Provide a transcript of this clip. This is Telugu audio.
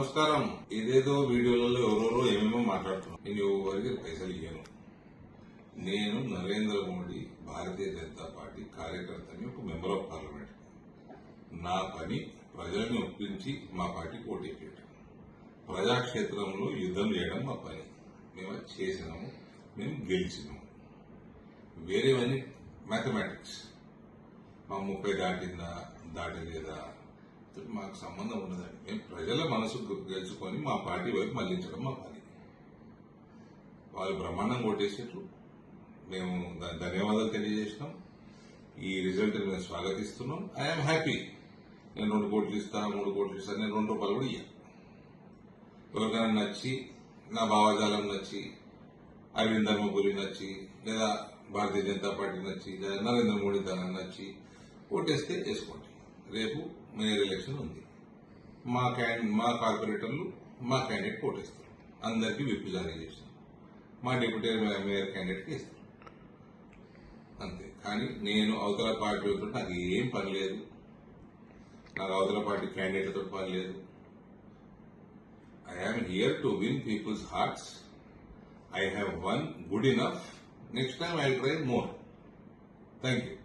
నమస్కారం. ఏదేదో వీడియోలలో ఎవరెవరో ఏమేమో మాట్లాడుతున్నాను. నేను ఎవరికి పైసలు ఇయ్యను. నేను నరేంద్ర మోడీ భారతీయ జనతా పార్టీ కార్యకర్తని, ఒక మెంబర్ ఆఫ్ పార్లమెంట్. నా పని ప్రజల్ని ఒప్పించి మా పార్టీకి ఓటు వేయడం, ప్రజాక్షేత్రంలో యుద్ధం చేయడం మా పని. మేము అది చేసినాము, మేము గెలిచినాము. వేరేవన్నీ మ్యాథమెటిక్స్. మా 30 దాటిందా దాటలేదా మాకు సంబంధం ఉండదండి. మేము ప్రజల మనసు గెలుచుకొని మా పార్టీ వైపు మళ్లించడం మా పని. వాళ్ళు బ్రహ్మాండంగా ఓటేసేట్లు మేము ధన్యవాదాలు తెలియజేసినాం. ఈ రిజల్ట్ మేము స్వాగతిస్తున్నాం. I'm happy. నేను 2 కోట్లు ఇస్తా, 3 కోట్లు ఇస్తా, నేను 2 రూపాయలు కూడా ఇయ్యా. ఎవరికైనా నచ్చి, నా భావజాలం నచ్చి, అరవింద్ ధర్మపురి నచ్చి, లేదా భారతీయ జనతా పార్టీ నచ్చి, లేదా నరేంద్ర మోడీ ధనం నచ్చి ఓటేస్తే వేసుకోండి. రేపు మేయర్ ఎలక్షన్ ఉంది. మా కార్పొరేటర్లు మా క్యాండిడేట్ ఓటేస్తారు. అందరికీ విప్ జారీ చేస్తాం. మా డిప్యూటీ మేయర్ క్యాండిడేట్కి ఇస్తారు. అంతే. కానీ నేను అవతల పార్టీలతో నాకు ఏం పని లేదు. నాకు అవతల పార్టీ క్యాండిడేట్లతో పని లేదు. I am here to win people's hearts. I have won good enough. Next time I'll try more. Thank you.